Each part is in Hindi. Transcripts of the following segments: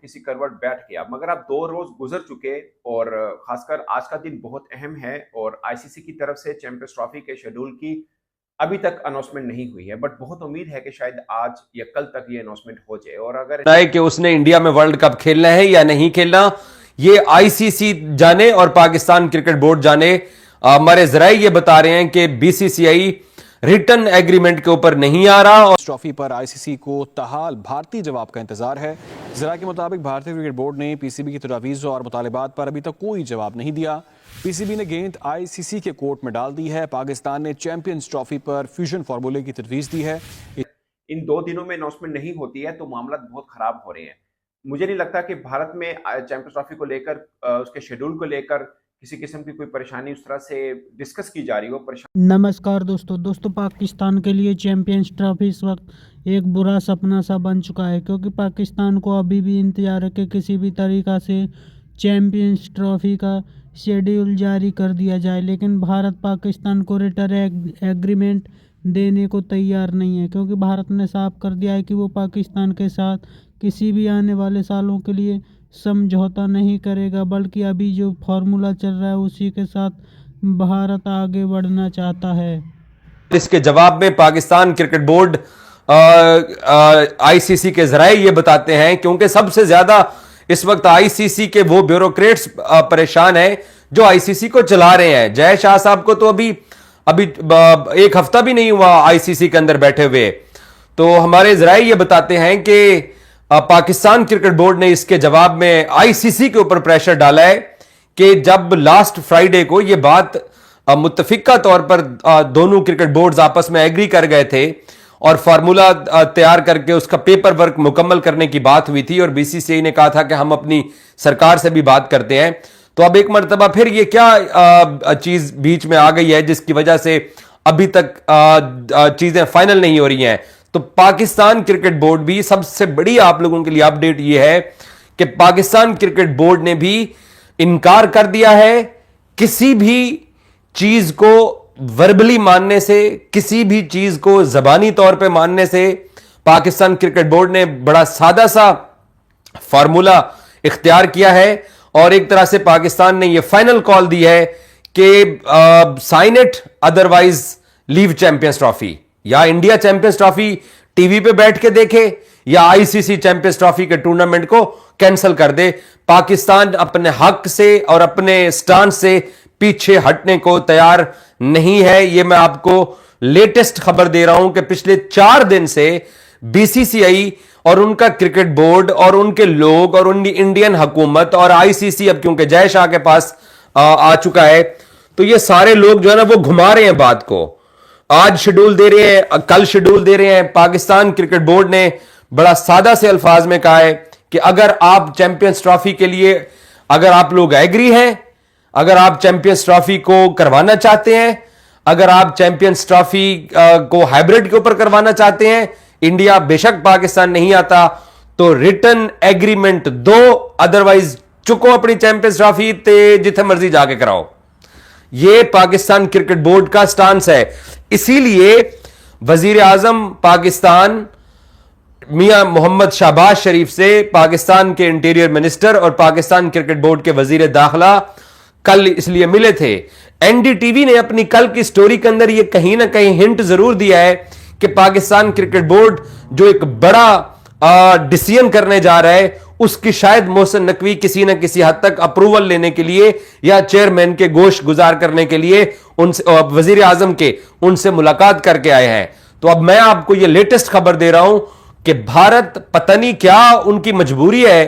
किसी करवट बैठ गया, मगर अब 2 रोज गुजर चुके और खासकर आज का दिन बहुत अहम है और आईसीसी की तरफ से चैंपियंस ट्रॉफी के शेड्यूल की अभी तक अनाउंसमेंट नहीं हुई है, बट बहुत उम्मीद है कि शायद आज या कल तक ये अनाउंसमेंट हो जाए। और अगर है कि उसने इंडिया में वर्ल्ड कप खेलना है या नहीं खेलना, ये आईसीसी जाने और पाकिस्तान क्रिकेट बोर्ड जाने। हमारे जराए ये बता रहे हैं कि बीसीसीआई रिटर्न एग्रीमेंट के ऊपर नहीं आ रहा और ट्रॉफी पर आईसीसी को ताहाल भारतीय जवाब का इंतजार है। जरा के मुताबिक भारतीय क्रिकेट बोर्ड ने पीसीबी की तजावीज़ और मुतालिबात पर अभी तक कोई जवाब नहीं दिया। पीसीबी ने गेंद आईसीसी के कोर्ट में डाल दी है। पाकिस्तान ने चैंपियंस ट्रॉफी पर फ्यूजन फार्मूले की तजवीज़ दी है। इन 2 दिनों में अनाउंसमेंट नहीं होती है तो मामला बहुत खराब हो रहे हैं। मुझे नहीं लगता कि भारत में चैंपियंस ट्रॉफी को लेकर उसके शेड्यूल को लेकर किसी किस्म की कोई परेशानी उस तरह से डिस्कस की जा रही हो। नमस्कार दोस्तों पाकिस्तान के लिए चैंपियंस ट्रॉफी इस वक्त एक बुरा सपना सा बन चुका है, क्योंकि पाकिस्तान को अभी भी इंतजार है कि किसी भी तरीक़ा से चैंपियंस ट्रॉफी का शेड्यूल जारी कर दिया जाए। लेकिन भारत पाकिस्तान को रिटर्न एग्रीमेंट देने को तैयार नहीं है, क्योंकि भारत ने साफ कर दिया है कि वो पाकिस्तान के साथ किसी भी आने वाले सालों के लिए समझौता नहीं करेगा, बल्कि अभी जो फार्मूला चल रहा है उसी के साथ भारत आगे बढ़ना चाहता है। इसके जवाब में पाकिस्तान क्रिकेट बोर्ड आईसीसी के जराए ये बताते हैं, क्योंकि सबसे ज्यादा इस वक्त आईसीसी के वो ब्यूरोक्रेट्स परेशान हैं जो आईसीसी को चला रहे हैं। जय शाह साहब को तो अभी एक हफ्ता भी नहीं हुआ आईसीसी के अंदर बैठे हुए। तो हमारे जराए ये बताते हैं कि पाकिस्तान क्रिकेट बोर्ड ने इसके जवाब में आईसीसी के ऊपर प्रेशर डाला है कि जब लास्ट फ्राइडे को यह बात मुत्तफिका तौर पर दोनों क्रिकेट बोर्ड्स आपस में एग्री कर गए थे और फार्मूला तैयार करके उसका पेपर वर्क मुकम्मल करने की बात हुई थी और बीसीसीआई ने कहा था कि हम अपनी सरकार से भी बात करते हैं। तो अब एक मरतबा फिर ये क्या चीज बीच में आ गई है जिसकी वजह से अभी तक चीजें फाइनल नहीं हो रही हैं। तो पाकिस्तान क्रिकेट बोर्ड भी, सबसे बड़ी आप लोगों के लिए अपडेट यह है कि पाकिस्तान क्रिकेट बोर्ड ने भी इनकार कर दिया है किसी भी चीज को वर्बली मानने से, किसी भी चीज को जबानी तौर पे मानने से। पाकिस्तान क्रिकेट बोर्ड ने बड़ा सादा सा फार्मूला इख्तियार किया है और एक तरह से पाकिस्तान ने यह फाइनल कॉल दी है कि sign it otherwise leave Champions Trophy. या इंडिया चैंपियंस ट्रॉफी टीवी पे बैठ के देखे या आईसीसी चैंपियंस ट्रॉफी के टूर्नामेंट को कैंसिल कर दे। पाकिस्तान अपने हक से और अपने स्टांस से पीछे हटने को तैयार नहीं है। यह मैं आपको लेटेस्ट खबर दे रहा हूं कि पिछले 4 दिन से बीसीसीआई और उनका क्रिकेट बोर्ड और उनके लोग और उनकी इंडियन हुकूमत और आईसीसी अब क्योंकि जय शाह के पास आ चुका है, तो ये सारे लोग जो है ना वो घुमा रहे हैं बात को। आज शेड्यूल दे रहे हैं, कल शेड्यूल दे रहे हैं। पाकिस्तान क्रिकेट बोर्ड ने बड़ा सादा से अल्फाज में कहा है कि अगर आप चैंपियंस ट्रॉफी के लिए, अगर आप लोग एग्री हैं, अगर आप चैंपियंस ट्रॉफी को करवाना चाहते हैं, अगर आप चैंपियंस ट्रॉफी को हाइब्रिड के ऊपर करवाना चाहते हैं, इंडिया बेशक पाकिस्तान नहीं आता, तो रिटर्न एग्रीमेंट दो, अदरवाइज चुको अपनी चैंपियंस ट्रॉफी ते जिथे मर्जी जाके कराओ। यह पाकिस्तान क्रिकेट बोर्ड का स्टांस है। इसीलिए वजीर आजम पाकिस्तान मियां मोहम्मद शहबाज शरीफ से पाकिस्तान के इंटीरियर मिनिस्टर और पाकिस्तान क्रिकेट बोर्ड के वजीर दाखिला कल इसलिए मिले थे। एनडीटीवी ने अपनी कल की स्टोरी के अंदर यह कहीं ना कहीं हिंट जरूर दिया है कि पाकिस्तान क्रिकेट बोर्ड जो एक बड़ा डिसीजन करने जा रहा है उसकी शायद मोहसिन नकवी किसी न किसी हद तक अप्रूवल लेने के लिए या चेयरमैन के गोश गुजार करने के लिए उनसे, वजीर आजम के, उनसे मुलाकात करके आए हैं। तो अब मैं आपको यह लेटेस्ट खबर दे रहा हूं कि भारत पता नहीं क्या उनकी मजबूरी है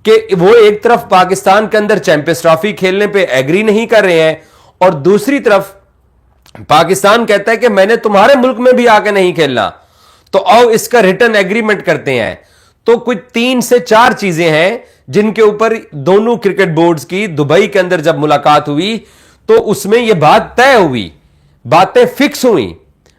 कि वो एक तरफ पाकिस्तान के अंदर चैंपियंस ट्रॉफी खेलने पे एग्री नहीं कर रहे हैं और दूसरी तरफ पाकिस्तान कहता है कि मैंने तुम्हारे मुल्क में भी आके नहीं खेलना, तो आओ इसका रिटर्न एग्रीमेंट करते हैं। तो कुछ 3 से 4 चीजें हैं जिनके ऊपर दोनों क्रिकेट बोर्ड्स की दुबई के अंदर जब मुलाकात हुई तो उसमें यह बात तय हुई, बातें फिक्स हुई।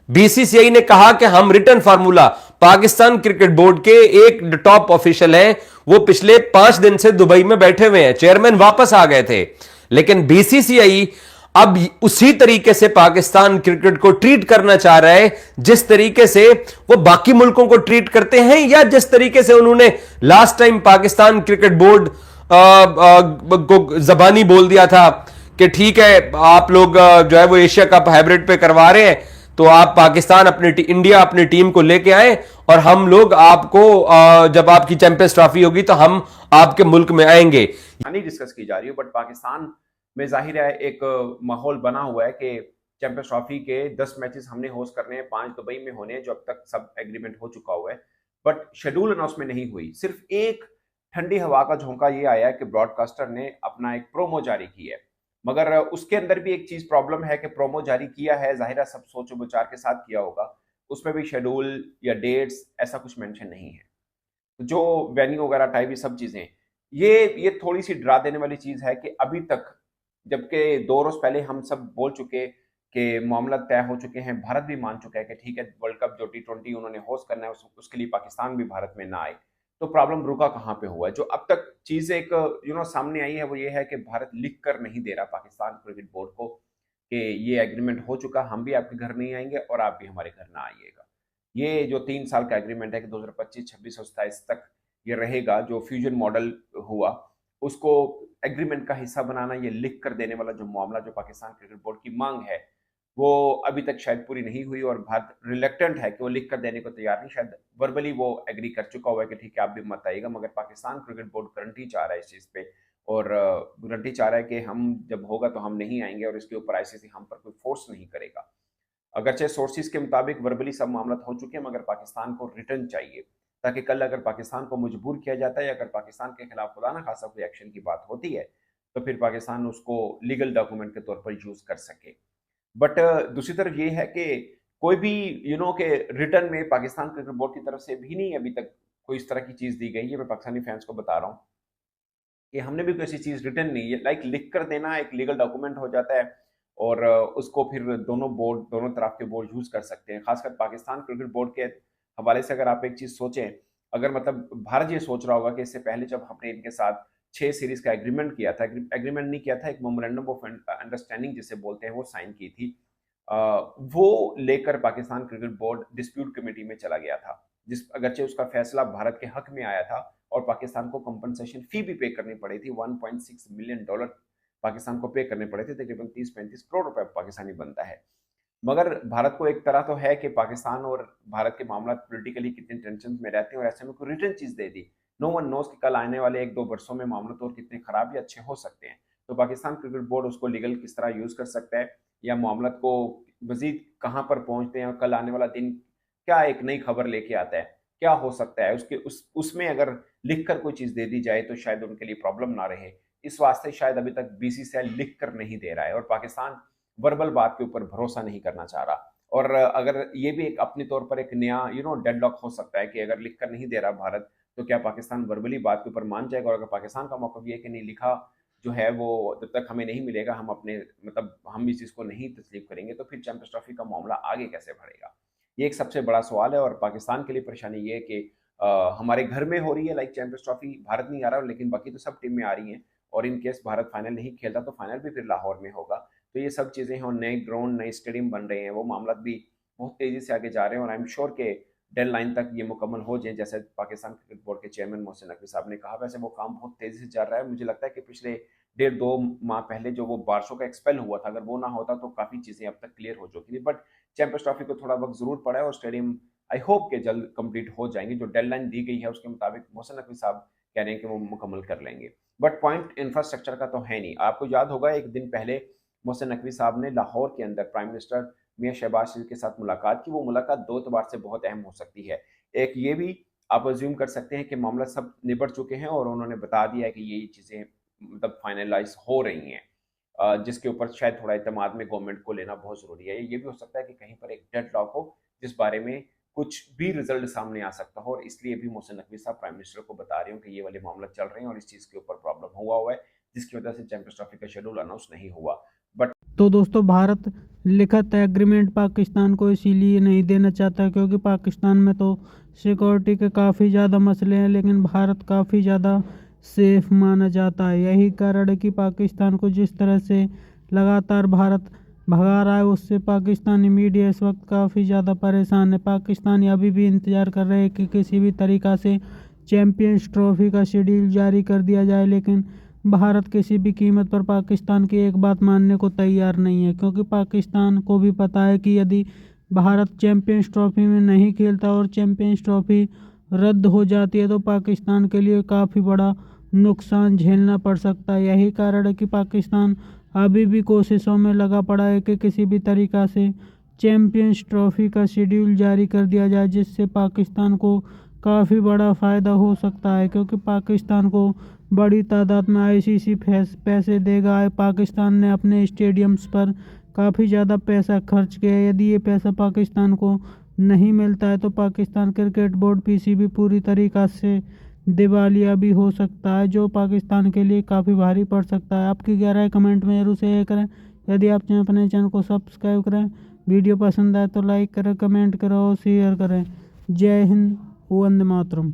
बीसीसीआई ने कहा कि हम return formula, Pakistan cricket board के एक टॉप ऑफिशियल हैं, वो पिछले 5 दिन से दुबई में बैठे हुए हैं, चेयरमैन वापस आ गए थे, लेकिन बीसीसीआई अब उसी तरीके से पाकिस्तान क्रिकेट को ट्रीट करना चाह रहा है जिस तरीके से वो बाकी मुल्कों को ट्रीट करते हैं, या जिस तरीके से उन्होंने last time Pakistan cricket board को जबानी बोल दिया था कि ठीक है आप लोग जो है वो एशिया कप हाइब्रिड पे करवा रहे हैं, तो आप पाकिस्तान इंडिया अपनी टीम को लेके आए और हम लोग आपको जब आपकी चैंपियंस ट्रॉफी होगी तो हम आपके मुल्क में आएंगे। नहीं डिस्कस की जा रही है, बट पाकिस्तान में जाहिर है एक माहौल बना हुआ है कि चैंपियंस ट्रॉफी के 10 मैचेस हमने होस्ट करने हैं, 5 दुबई में होने हैं, जो अब तक सब एग्रीमेंट हो चुका हुआ है, बट शेड्यूल अनाउंसमेंट नहीं हुई। सिर्फ एक ठंडी हवा का झोंका ये आया है कि ब्रॉडकास्टर ने अपना एक प्रोमो जारी की है, मगर उसके अंदर भी एक चीज प्रॉब्लम है कि प्रोमो जारी किया है, जाहिर सब सोचो विचार के साथ किया होगा, उसमें भी शेड्यूल या डेट्स ऐसा कुछ मेंशन नहीं है। जो वेन्यू वगैरह टाइप ये सब चीजें, ये थोड़ी सी डरा देने वाली चीज है कि अभी तक, जबकि 2 रोज पहले हम सब बोल चुके कि मामला तय हो चुके हैं, भारत भी मान चुका है कि ठीक है वर्ल्ड कप जो T20 उन्होंने होस्ट करना है उसके लिए पाकिस्तान भी भारत में ना आए, तो प्रॉब्लम रुका कहाँ पे हुआ है। जो अब तक चीज एक सामने आई है वो ये है कि भारत लिख कर नहीं दे रहा पाकिस्तान क्रिकेट बोर्ड को कि ये एग्रीमेंट हो चुका, हम भी आपके घर नहीं आएंगे और आप भी हमारे घर ना आइएगा। ये जो 3 साल का एग्रीमेंट है कि 2025, 26 और 27 तक ये रहेगा, जो फ्यूजन मॉडल हुआ उसको एग्रीमेंट का हिस्सा बनाना, ये लिख कर देने वाला जो मामला जो पाकिस्तान क्रिकेट बोर्ड की मांग है वो अभी तक शायद पूरी नहीं हुई और भारत रिलेक्टेंट है कि वो लिख कर देने को तैयार नहीं। शायद वर्बली वो एग्री कर चुका हुआ है कि ठीक है आप भी मत आइएगा, मगर पाकिस्तान क्रिकेट बोर्ड गारंटी चाह रहा है इस चीज़ पे, और गारंटी चाह रहा है कि हम जब होगा तो हम नहीं आएंगे और इसके ऊपर आईसीसी हम पर कोई फोर्स नहीं करेगा। अगरचे सोर्सेज के मुताबिक वर्बली सब मामला हो चुके हैं, मगर पाकिस्तान को रिटर्न चाहिए, ताकि कल अगर पाकिस्तान को मजबूर किया जाता है, अगर पाकिस्तान के खिलाफ खुदा ना खासा कोई एक्शन की बात होती है, तो फिर पाकिस्तान उसको लीगल डॉक्यूमेंट के तौर पर यूज कर सके। बट दूसरी तरफ ये है कि कोई भी के रिटर्न में पाकिस्तान क्रिकेट बोर्ड की तरफ से भी नहीं अभी तक कोई इस तरह की चीज दी गई है। मैं पाकिस्तानी फैंस को बता रहा हूँ कि हमने भी कोई ऐसी चीज रिटर्न नहीं है, लाइक लिख कर देना एक लीगल डॉक्यूमेंट हो जाता है और उसको फिर दोनों तरफ के बोर्ड यूज कर सकते हैं। खासकर पाकिस्तान क्रिकेट बोर्ड के हवाले से अगर आप एक चीज सोचें, अगर मतलब भारत ये सोच रहा होगा कि इससे पहले जब हमने इनके साथ 6 सीरीज का एग्रीमेंट किया था, एग्रीमेंट नहीं किया था, एक मेमोरेंडम ऑफ अंडरस्टैंडिंग जिसे बोलते हैं वो साइन की थी, वो लेकर Pakistan cricket board dispute committee में चला गया था, अगरचे उसका फैसला भारत के हक में आया था और पाकिस्तान को कंपनसेशन फी भी पे करनी पड़ी थी। $1.6 मिलियन पाकिस्तान को पे करने पड़े थे, तकरीबन 30-35 करोड़ रुपए पाकिस्तानी बनता है। मगर भारत को एक तरह तो है कि पाकिस्तान और भारत के मामला पॉलिटिकली कितने टेंशन में रहते हैं और ऐसे में कोई रिटर्न चीज दे दी, नो वन नोस कि कल आने वाले 1-2 वर्षों में मामला तो और कितने खराब या अच्छे हो सकते हैं। तो पाकिस्तान क्रिकेट बोर्ड उसको लीगल किस तरह यूज कर सकता है या मामला को मजीद कहाँ पर पहुंचते हैं और कल आने वाला दिन क्या एक नई खबर लेके आता है, क्या हो सकता है उसमें अगर लिख कर कोई चीज दे दी जाए तो शायद उनके लिए प्रॉब्लम ना रहे। इस वास्ते शायद अभी तक बीसीसीआई लिख कर नहीं दे रहा है और पाकिस्तान वर्बल बात के ऊपर भरोसा नहीं करना चाह रहा। और अगर ये भी एक अपने तौर पर एक नया डेडलॉक हो सकता है कि अगर लिख कर नहीं दे रहा भारत, तो क्या पाकिस्तान वर्बली बात के ऊपर मान जाएगा। और अगर पाकिस्तान का मौका भी है कि नहीं, लिखा जो है वो जब तक हमें नहीं मिलेगा हम अपने हम इस चीज़ को नहीं तस्लीम करेंगे, तो फिर चैंपियंस ट्रॉफी का मामला आगे कैसे बढ़ेगा, ये एक सबसे बड़ा सवाल है। और पाकिस्तान के लिए परेशानी ये है कि हमारे घर में हो रही है, लाइक चैंपियंस ट्रॉफी भारत नहीं आ रहा, लेकिन बाकी तो सब टीम में आ रही हैं, और इन केस भारत फाइनल नहीं खेलता तो फाइनल भी फिर लाहौर में होगा। तो ये सब चीज़ें हैं और नए ग्राउंड नए स्टेडियम बन रहे हैं, वो मामला भी बहुत तेज़ी से आगे जा रहे हैं और आई एम श्योर के डेडलाइन तक ये मुकम्मल हो जाए। जैसे पाकिस्तान क्रिकेट बोर्ड के चेयरमैन मोहसिन नकवी साहब ने कहा, वैसे वो काम बहुत तेज़ी से चल रहा है। मुझे लगता है कि पिछले 1.5-2 माह पहले जो वो बारशों का एक्सपेल हुआ था, अगर वो ना होता तो काफ़ी चीज़ें अब तक क्लियर हो चुकी थी। बट चैंपियंस ट्रॉफी को थोड़ा वक्त जरूर पड़ा है और स्टेडियम आई होप के जल्द कंप्लीट हो जाएंगे। जो डेडलाइन दी गई है उसके मुताबिक मोहसिन नकवी साहब कह रहे हैं कि वो मुकम्मल कर लेंगे। बट पॉइंट इंफ्रास्ट्रक्चर का तो है नहीं। आपको याद होगा एक दिन पहले मोहसिन नकवी साहब ने लाहौर के अंदर प्राइम मिनिस्टर मियां शहबाज शरीफ के साथ मुलाकात की। वो मुलाकात 2 एतबार से बहुत अहम हो सकती है। एक ये भी आप अज्यूम कर सकते हैं कि मामला सब निबट चुके हैं और उन्होंने बता दिया है कि ये चीज़ें फाइनलाइज हो रही हैं, जिसके ऊपर शायद थोड़ा इत्मीनान में गवर्नमेंट को लेना बहुत ज़रूरी है। ये भी हो सकता है कि कहीं पर एक डेडलॉक हो जिस बारे में कुछ भी रिजल्ट सामने आ सकता हो, और इसलिए भी मोहसिन नकवी साहब प्राइम मिनिस्टर को बता रहे हो कि ये वाले मामला चल रहे हैं और इस चीज़ के ऊपर प्रॉब्लम हुआ है, जिसकी वजह से चैंपियंस ट्रॉफी का शेड्यूल अनाउंस नहीं हुआ। बट तो दोस्तों, भारत लिखित एग्रीमेंट पाकिस्तान को इसीलिए नहीं देना चाहता क्योंकि पाकिस्तान में तो सिक्योरिटी के काफ़ी ज़्यादा मसले हैं, लेकिन भारत काफ़ी ज़्यादा सेफ माना जाता है। यही कारण है कि पाकिस्तान को जिस तरह से लगातार भारत भगा रहा है, उससे पाकिस्तानी मीडिया इस वक्त काफ़ी ज़्यादा परेशान है। पाकिस्तानी अभी भी इंतज़ार कर रहे हैं कि किसी भी तरीक़ा से चैम्पियंस ट्रॉफी का शेड्यूल जारी कर दिया जाए, लेकिन भारत किसी भी कीमत पर पाकिस्तान की एक बात मानने को तैयार नहीं है, क्योंकि पाकिस्तान को भी पता है कि यदि भारत चैम्पियंस ट्रॉफी में नहीं खेलता और चैम्पियंस ट्रॉफी रद्द हो जाती है तो पाकिस्तान के लिए काफ़ी बड़ा नुकसान झेलना पड़ सकता है। यही कारण है कि पाकिस्तान अभी भी कोशिशों में लगा पड़ा है कि किसी भी तरीक़ा से चैम्पियंस ट्रॉफी का शेड्यूल जारी कर दिया जाए, जिससे पाकिस्तान को काफ़ी बड़ा फ़ायदा हो सकता है, क्योंकि पाकिस्तान को बड़ी तादाद में आईसीसी पैसे देगा है। पाकिस्तान ने अपने स्टेडियम्स पर काफ़ी ज़्यादा पैसा खर्च किया है। यदि ये पैसा पाकिस्तान को नहीं मिलता है तो पाकिस्तान क्रिकेट बोर्ड पीसीबी पूरी तरीक़ा से दिवालिया भी हो सकता है, जो पाकिस्तान के लिए काफ़ी भारी पड़ सकता है। आपकी क्या राय कमेंट में ज़रूर शेयर करें। यदि आप चाहें अपने चैनल को सब्सक्राइब करें, वीडियो पसंद आए तो लाइक करें, कमेंट करें और शेयर करें। जय हिंद, वंदे मातरम।